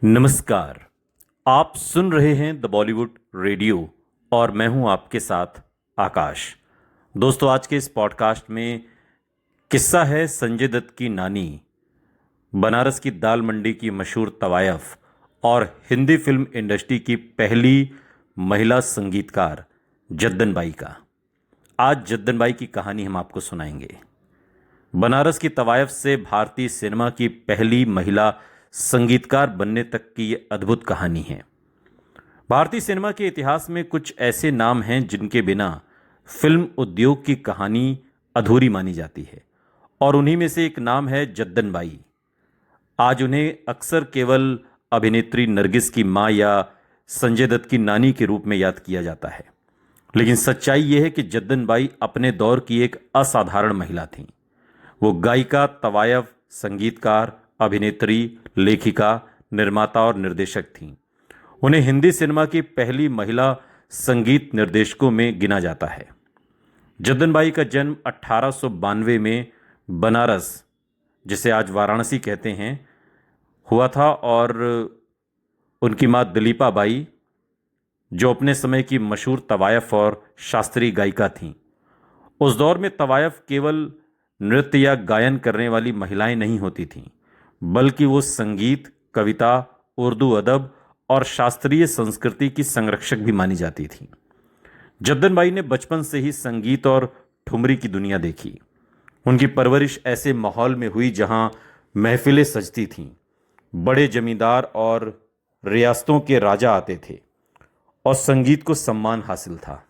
नमस्कार। आप सुन रहे हैं द बॉलीवुड रेडियो और मैं हूं आपके साथ आकाश। दोस्तों, आज के इस पॉडकास्ट में किस्सा है संजय दत्त की नानी, बनारस की दाल मंडी की मशहूर तवायफ और हिंदी फिल्म इंडस्ट्री की पहली महिला संगीतकार जद्दन बाई का। आज जद्दन बाई की कहानी हम आपको सुनाएंगे। बनारस की तवायफ से भारतीय सिनेमा की पहली महिला संगीतकार बनने तक की ये अद्भुत कहानी है। भारतीय सिनेमा के इतिहास में कुछ ऐसे नाम हैं जिनके बिना फिल्म उद्योग की कहानी अधूरी मानी जाती है, और उन्हीं में से एक नाम है जद्दन बाई। आज उन्हें अक्सर केवल अभिनेत्री नरगिस की मां या संजय दत्त की नानी के रूप में याद किया जाता है, लेकिन सच्चाई यह है कि जद्दन बाई अपने दौर की एक असाधारण महिला थीं। वो गायिका, तवायफ, संगीतकार, अभिनेत्री, लेखिका, निर्माता और निर्देशक थीं। उन्हें हिंदी सिनेमा की पहली महिला संगीत निर्देशकों में गिना जाता है। जद्दन बाई का जन्म 1892 में बनारस, जिसे आज वाराणसी कहते हैं, हुआ था, और उनकी मां दिलीपा बाई, जो अपने समय की मशहूर तवायफ और शास्त्रीय गायिका थीं। उस दौर में तवायफ केवल नृत्य या गायन करने वाली महिलाएं नहीं होती थीं, बल्कि वो संगीत, कविता, उर्दू अदब और शास्त्रीय संस्कृति की संरक्षक भी मानी जाती थीं। जद्दन बाई ने बचपन से ही संगीत और ठुमरी की दुनिया देखी। उनकी परवरिश ऐसे माहौल में हुई जहां महफिलें सजती थीं, बड़े जमींदार और रियासतों के राजा आते थे और संगीत को सम्मान हासिल था।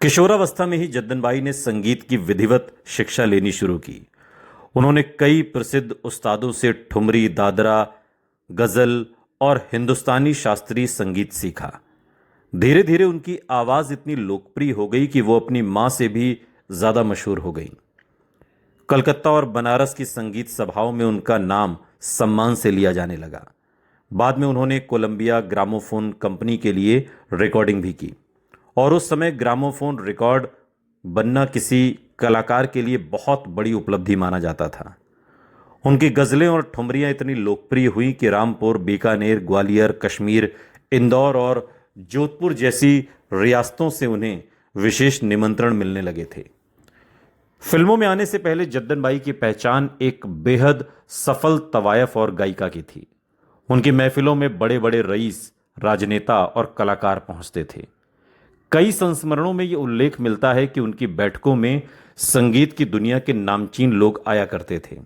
किशोरावस्था में ही जद्दन बाई ने संगीत की विधिवत शिक्षा लेनी शुरू की। उन्होंने कई प्रसिद्ध उस्तादों से ठुमरी, दादरा, गजल और हिंदुस्तानी शास्त्रीय संगीत सीखा। धीरे धीरे उनकी आवाज इतनी लोकप्रिय हो गई कि वो अपनी मां से भी ज्यादा मशहूर हो गई। कलकत्ता और बनारस की संगीत सभाओं में उनका नाम सम्मान से लिया जाने लगा। बाद में उन्होंने कोलंबिया ग्रामोफोन कंपनी के लिए रिकॉर्डिंग भी की, और उस समय ग्रामोफोन रिकॉर्ड बनना किसी कलाकार के लिए बहुत बड़ी उपलब्धि माना जाता था। उनकी गज़लें और ठुमरियां इतनी लोकप्रिय हुई कि रामपुर, बीकानेर, ग्वालियर, कश्मीर, इंदौर और जोधपुर जैसी रियासतों से उन्हें विशेष निमंत्रण मिलने लगे थे। फिल्मों में आने से पहले जद्दन बाई की पहचान एक बेहद सफल तवायफ और गायिका की थी। उनकी महफिलों में बड़े बड़े रईस, राजनेता और कलाकार पहुंचते थे। कई संस्मरणों में यह उल्लेख मिलता है कि उनकी बैठकों में संगीत की दुनिया के नामचीन लोग आया करते थे।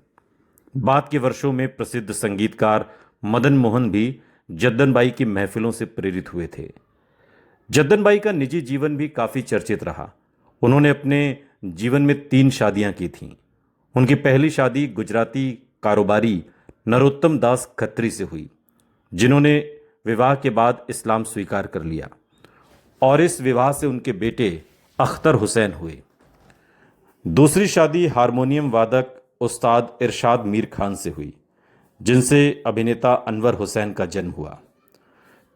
बाद के वर्षों में प्रसिद्ध संगीतकार मदन मोहन भी जद्दन बाई की महफिलों से प्रेरित हुए थे। जद्दन बाई का निजी जीवन भी काफी चर्चित रहा। उन्होंने अपने जीवन में 3 शादियां की थीं। उनकी पहली शादी गुजराती कारोबारी नरोत्तम दास खत्री से हुई, जिन्होंने विवाह के बाद इस्लाम स्वीकार कर लिया, और इस विवाह से उनके बेटे अख्तर हुसैन हुए। दूसरी शादी हारमोनियम वादक उस्ताद इरशाद मीर खान से हुई, जिनसे अभिनेता अनवर हुसैन का जन्म हुआ।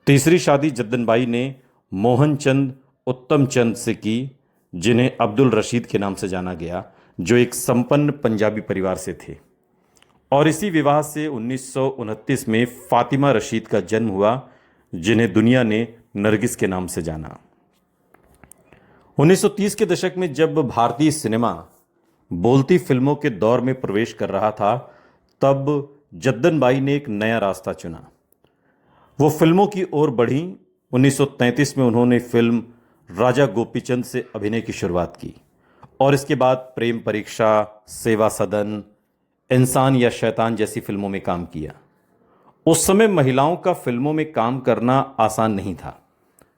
तीसरी शादी जद्दन बाई ने मोहन चंद उत्तम चंद से की, जिन्हें अब्दुल रशीद के नाम से जाना गया, जो एक संपन्न पंजाबी परिवार से थे। और इसी विवाह से 1929 में फातिमा रशीद का जन्म हुआ, जिन्हें दुनिया ने नरगिस के नाम से जाना। 1930 के दशक में जब भारतीय सिनेमा बोलती फिल्मों के दौर में प्रवेश कर रहा था, तब जद्दन बाई ने एक नया रास्ता चुना। वो फिल्मों की ओर बढ़ी। 1933 में उन्होंने फिल्म राजा गोपीचंद से अभिनय की शुरुआत की, और इसके बाद प्रेम परीक्षा, सेवा सदन, इंसान या शैतान जैसी फिल्मों में काम किया। उस समय महिलाओं का फिल्मों में काम करना आसान नहीं था।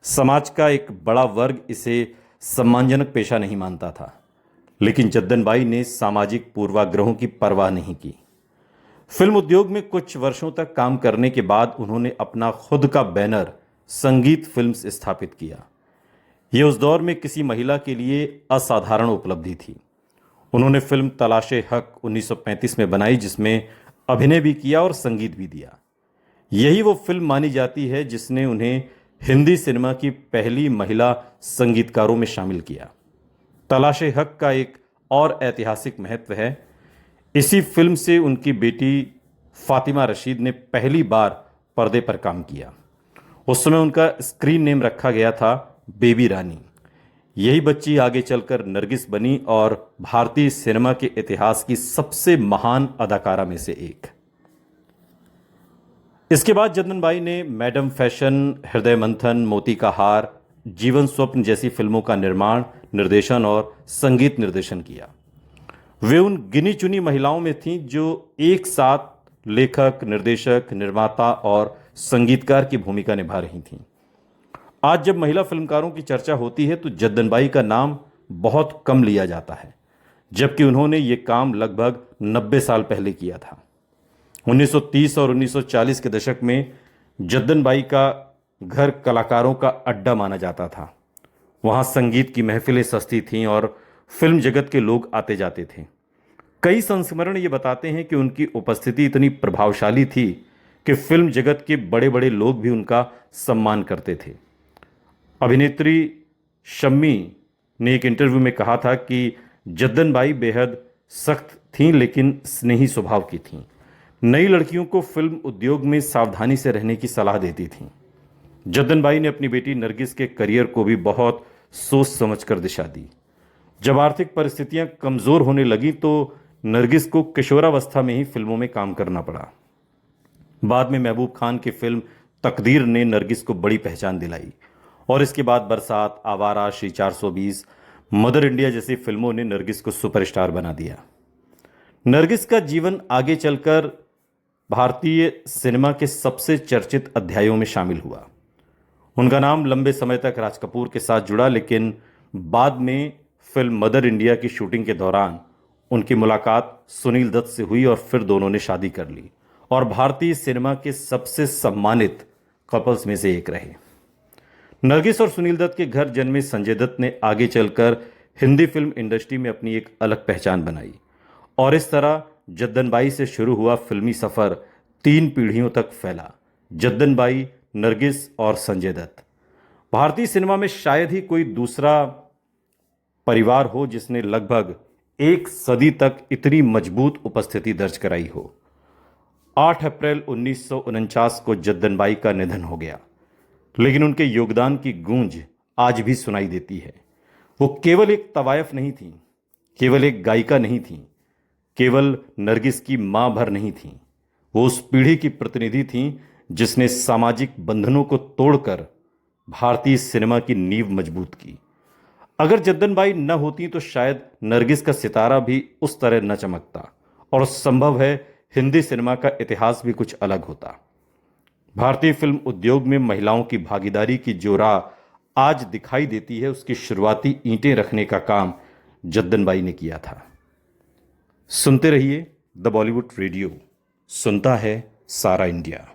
समाज का एक बड़ा वर्ग इसे सम्मानजनक पेशा नहीं मानता था, लेकिन जद्दन बाई ने सामाजिक पूर्वाग्रहों की परवाह नहीं की। फिल्म उद्योग में कुछ वर्षों तक काम करने के बाद उन्होंने अपना खुद का बैनर संगीत फिल्म्स स्थापित किया। यह उस दौर में किसी महिला के लिए असाधारण उपलब्धि थी। उन्होंने फिल्म तलाशे हक 1935 में बनाई, जिसमें अभिनय भी किया और संगीत भी दिया। यही वो फिल्म मानी जाती है जिसने उन्हें हिंदी सिनेमा की पहली महिला संगीतकारों में शामिल किया। तलाशे हक का एक और ऐतिहासिक महत्व है। इसी फिल्म से उनकी बेटी फातिमा रशीद ने पहली बार पर्दे पर काम किया। उस समय उनका स्क्रीन नेम रखा गया था बेबी रानी। यही बच्ची आगे चलकर नरगिस बनी और भारतीय सिनेमा के इतिहास की सबसे महान अदाकारा में से एक। इसके बाद जद्दनबाई ने मैडम फैशन, हृदय मंथन, मोती का हार, जीवन स्वप्न जैसी फिल्मों का निर्माण, निर्देशन और संगीत निर्देशन किया। वे उन गिनी चुनी महिलाओं में थीं जो एक साथ लेखक, निर्देशक, निर्माता और संगीतकार की भूमिका निभा रही थीं। आज जब महिला फिल्मकारों की चर्चा होती है तो जद्दनबाई का नाम बहुत कम लिया जाता है, जबकि उन्होंने ये काम लगभग 90 साल पहले किया था। 1930 और 1940 के दशक में जद्दनबाई का घर कलाकारों का अड्डा माना जाता था। वहां संगीत की महफिलें सस्ती थीं और फिल्म जगत के लोग आते जाते थे। कई संस्मरण ये बताते हैं कि उनकी उपस्थिति इतनी प्रभावशाली थी कि फिल्म जगत के बड़े बड़े लोग भी उनका सम्मान करते थे। अभिनेत्री शम्मी ने एक इंटरव्यू में कहा था कि जद्दनबाई बेहद सख्त थीं लेकिन स्नेही स्वभाव की थीं। नई लड़कियों को फिल्म उद्योग में सावधानी से रहने की सलाह देती थीं। जद्दनबाई ने अपनी बेटी नरगिस के करियर को भी बहुत सोच समझकर दिशा दी। जब आर्थिक परिस्थितियां कमजोर होने लगी तो नरगिस को किशोरावस्था में ही फिल्मों में काम करना पड़ा। बाद में महबूब खान की फिल्म तकदीर ने नरगिस को बड़ी पहचान दिलाई और इसके बाद बरसात, आवारा, श्री 420, मदर इंडिया जैसी फिल्मों ने नरगिस को सुपरस्टार बना दिया। नरगिस का जीवन आगे चलकर भारतीय सिनेमा के सबसे चर्चित अध्यायों में शामिल हुआ। उनका नाम लंबे समय तक राज कपूर के साथ जुड़ा, लेकिन बाद में फिल्म मदर इंडिया की शूटिंग के दौरान उनकी मुलाकात सुनील दत्त से हुई और फिर दोनों ने शादी कर ली और भारतीय सिनेमा के सबसे सम्मानित कपल्स में से एक रहे। नरगिस और सुनील दत्त के घर जन्मे संजय दत्त ने आगे चलकर हिंदी फिल्म इंडस्ट्री में अपनी एक अलग पहचान बनाई और इस तरह जद्दनबाई से शुरू हुआ फिल्मी सफर 3 पीढ़ियों तक फैला। जद्दनबाई, नरगिस और संजय दत्त। भारतीय सिनेमा में शायद ही कोई दूसरा परिवार हो जिसने लगभग 1 सदी तक इतनी मजबूत उपस्थिति दर्ज कराई हो। 8 अप्रैल 1949 को जद्दनबाई का निधन हो गया, लेकिन उनके योगदान की गूंज आज भी सुनाई देती है। वो केवल एक तवायफ नहीं थी, केवल एक गायिका नहीं थी, केवल नरगिस की मां भर नहीं थी। वो उस पीढ़ी की प्रतिनिधि थी जिसने सामाजिक बंधनों को तोड़कर भारतीय सिनेमा की नींव मजबूत की। अगर जद्दनबाई न होती तो शायद नरगिस का सितारा भी उस तरह न चमकता और संभव है हिंदी सिनेमा का इतिहास भी कुछ अलग होता। भारतीय फिल्म उद्योग में महिलाओं की भागीदारी की जो राह आज दिखाई देती है, उसकी शुरुआती ईंटें रखने का काम जद्दनबाई ने किया था। सुनते रहिए द बॉलीवुड रेडियो, सुनता है सारा इंडिया।